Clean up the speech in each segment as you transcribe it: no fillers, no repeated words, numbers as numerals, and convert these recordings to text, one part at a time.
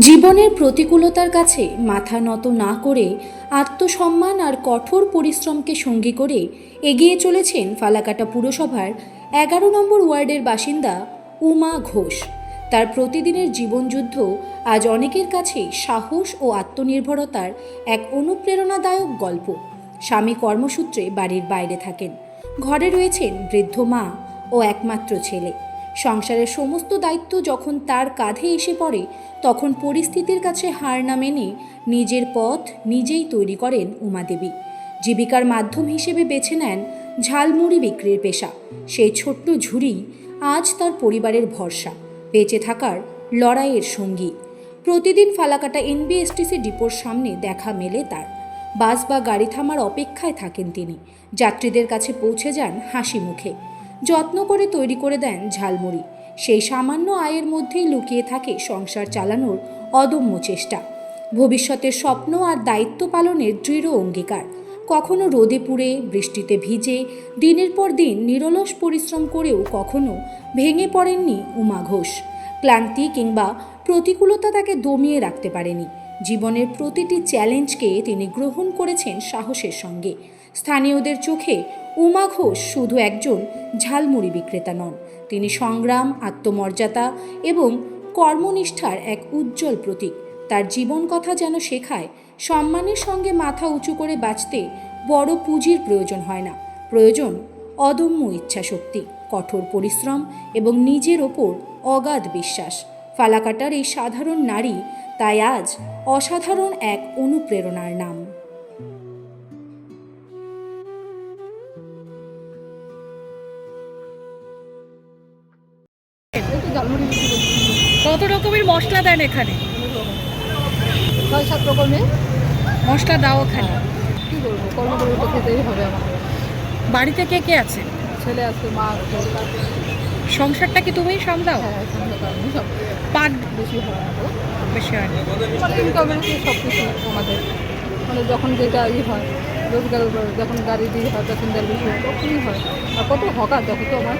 জীবনের প্রতিকূলতার কাছে মাথা নত না করে আত্মসম্মান আর কঠোর পরিশ্রমকে সঙ্গী করে এগিয়ে চলেছেন ফালাকাটা পুরসভার ১১ নম্বর ওয়ার্ডের বাসিন্দা উমা ঘোষ। তার প্রতিদিনের জীবনযুদ্ধ আজ অনেকের কাছেই সাহস ও আত্মনির্ভরতার এক অনুপ্রেরণাদায়ক গল্প। স্বামী কর্মসূত্রে বাড়ির বাইরে থাকেন, ঘরে রয়েছেন বৃদ্ধ মা ও একমাত্র ছেলে। সংসারের সমস্ত দায়িত্ব যখন তার কাঁধে এসে পড়ে, তখন পরিস্থিতির কাছে হার না মেনে নিজের পথ নিজেই তৈরি করেন উমাদেবী। জীবিকার মাধ্যম হিসেবে বেছে নেন ঝালমুড়ি বিক্রির পেশা। সেই ছোট্ট ঝুড়ি আজ তার পরিবারের ভরসা, বেঁচে থাকার লড়াইয়ের সঙ্গী। প্রতিদিন ফালাকাটা এনবিএসটিসি ডিপোর সামনে দেখা মেলে তার। বাস বা গাড়ি থামার অপেক্ষায় থাকেন তিনি। যাত্রীদের কাছে পৌঁছে যান হাসি মুখে। যত্ন করে তৈরি করে দেন ঝালমুড়ি। সেই সামান্য আয়ের মধ্যেই লুকিয়ে থাকে সংসার চালানোর অদম্য চেষ্টা, ভবিষ্যতের স্বপ্ন আর দায়িত্ব পালনের দৃঢ় অঙ্গীকার। কখনো রোদে পুড়ে, বৃষ্টিতে ভিজে, দিনের পর দিন নিরলস পরিশ্রম করেও কখনো ভেঙে পড়েননি উমা ঘোষ। ক্লান্তি কিংবা প্রতিকূলতা তাকে দমিয়ে রাখতে পারেনি। জীবনের প্রতিটি চ্যালেঞ্জকে তিনি গ্রহণ করেছেন সাহসের সঙ্গে। স্থানীয়দের চোখে উমা ঘোষ শুধু একজন ঝালমুড়ি বিক্রেতা নন, তিনি সংগ্রাম, আত্মমর্যাদা এবং কর্মনিষ্ঠার এক উজ্জ্বল প্রতীক। তার জীবন কথা যেন শেখায়, সম্মানের সঙ্গে মাথা উঁচু করে বাঁচতে বড় পুঁজির প্রয়োজন হয় না, প্রয়োজন অদম্য ইচ্ছাশক্তি, কঠোর পরিশ্রম এবং নিজের ওপর অগাধ বিশ্বাস। ফালাকাটার এই সাধারণ নারী তাই আজ অসাধারণ এক অনুপ্রেরণার নাম। কত রকমের মশলা দেন এখানে? ৬-৭ রকমের মশলা দাও ওখানে। কী করবো, কর্ম করে তো খেতেই হবে আমাকে। বাড়িতে কে কে আছে? ছেলে আছে, মা আছে। সংসারটা কি তুমিই সামলাও? হ্যাঁ, আমি সব পাট বেশি হয় না তো, বেশি হয় না। মানে ইনকামের সব কিছু আমাদের, মানে যখন যেটা হয় রোজগার, যখন গাড়ি দিয়ে হয়, প্যাসেঞ্জার বেশি হয় তখনই হয়। আর কত হকার দেখো তো আমার।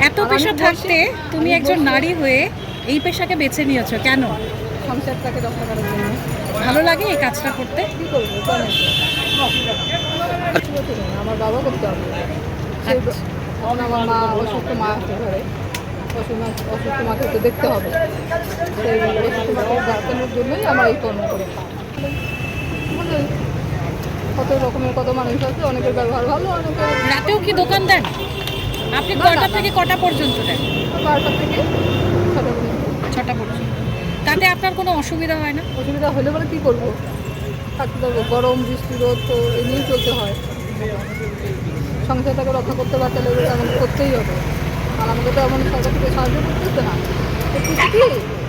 এত পেশা থাকতে তুমি একজন নারী হয়ে এই পেশাকে বেছে নিয়েছো কেন? সংসারটাকে রক্ষা করার জন্য। ভালো লাগে এই কাজটা করতে? কী করবো, জানেন তো আমার বাবা করতে হবে। তখন আমার মা অসুস্থ, মা আছে ঘরে, অসুস্থ মাকে তো দেখতে হবে। সেই অসুস্থ মাকে বাঁচানোর জন্যই আমার এই কর্ম করে। মানে কত রকমের কত মানুষ আছে, অনেকের ব্যবহার ভালো, অনেকের। রাতেও কি দোকান দেন? আপনি কটা থেকে কটা পর্যন্ত দেন? 12টা থেকে 6টা পর্যন্ত। 6টা পর্যন্ত। তাতে আপনার কোনো অসুবিধা হয় না? অসুবিধা হলে বলে কী করবো, থাকতে পারবো। গরম, বৃষ্টি, রোদ তো এই নিয়েই চলতে হয়। সংসারটাকে রক্ষা করতে বাঁচালে আমাকে করতেই হবে। আর আমাকে তো এমন সরকার থেকে সাহায্য করতেছে না, করতেছে কি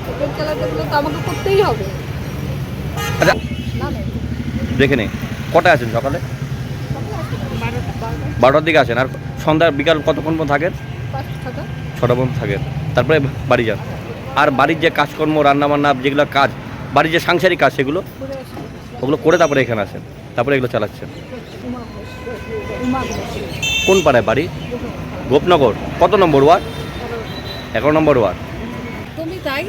হোটেল চালাতে গেলে তো আমাকে করতেই হবে। আচ্ছা, না না, দেখে নেই কটা আছেন? সকালে 12টার দিকে আসেন, আর সন্ধ্যা বিকাল কতক্ষণ পর্যন্ত থাকেন? 5-6টা। 6টা পর্যন্ত থাকেন, তারপরে বাড়ি যান। আর বাড়ির যে কাজকর্ম, রান্নাবান্না, যেগুলো কাজ, বাড়ির যে সাংসারিক কাজ, সেগুলো ঘুরে আসি। ওগুলো করে তারপরে এখানে আসেন, তারপরে এগুলো চালাচ্ছেন। উমা ঘোষ, উমা ঘোষ। কোন পাড়ায় বাড়ি? গোপনগর। কত নম্বর ওয়ার্ড? 11 নম্বর ওয়ার্ড। তুমি তাই,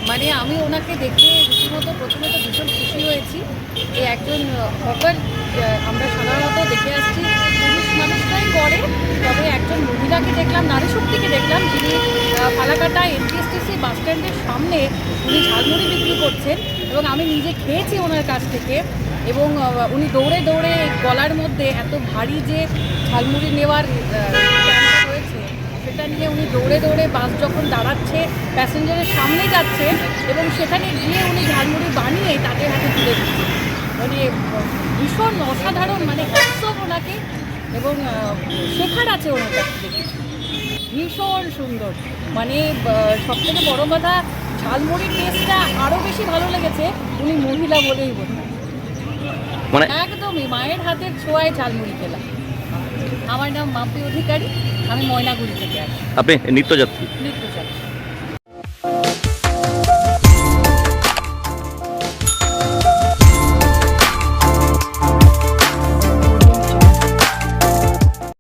মানে আমি ওনাকে দেখে রীতিমতো প্রথমে তো ভীষণ খুশি হয়েছি যে একজন হকার আমরা সাধারণত দেখে আসছি পুরুষ মানুষরাই করে, তবে একজন মহিলাকে দেখলাম, নারী শক্তিকে দেখলাম, যিনি ফালাকাটা এনবিএসটিসি বাস স্ট্যান্ডের সামনে উনি ঝালমুড়ি বিক্রি করছেন। এবং আমি নিজে খেয়েছি ওনার কাছ থেকে, এবং উনি দৌড়ে দৌড়ে গলার মধ্যে এত ভারী যে ঝালমুড়ি নেওয়ার ক্যানটা রয়েছে সেটা নিয়ে উনি দৌড়ে দৌড়ে বাস যখন দাঁড়াচ্ছে প্যাসেঞ্জারের সামনে যাচ্ছে এবং সেখানে গিয়ে উনি ঝালমুড়ি বানিয়ে তাদের হাতে তুলে দিচ্ছেন। মানে ভীষণ অসাধারণ, মানে উৎসব ওনাকে, এবং শেখার আছে ওনার কাছ থেকে, ভীষণ সুন্দর। মানে সবথেকে বড় কথা, ঝালমুড়ির টেস্টটা আরও বেশি ভালো লেগেছে উনি মহিলা বলেই বোধ হয়। মানে একদমই মায়ের হাতের ছোঁয়ায় ঝালমুড়ি খেলাম। আমার নাম মাম্পি অধিকারী, আমি ময়নাগুড়ি থেকে আসি। আপনি নিত্যযাত্রী? নিত্যযাত্রী।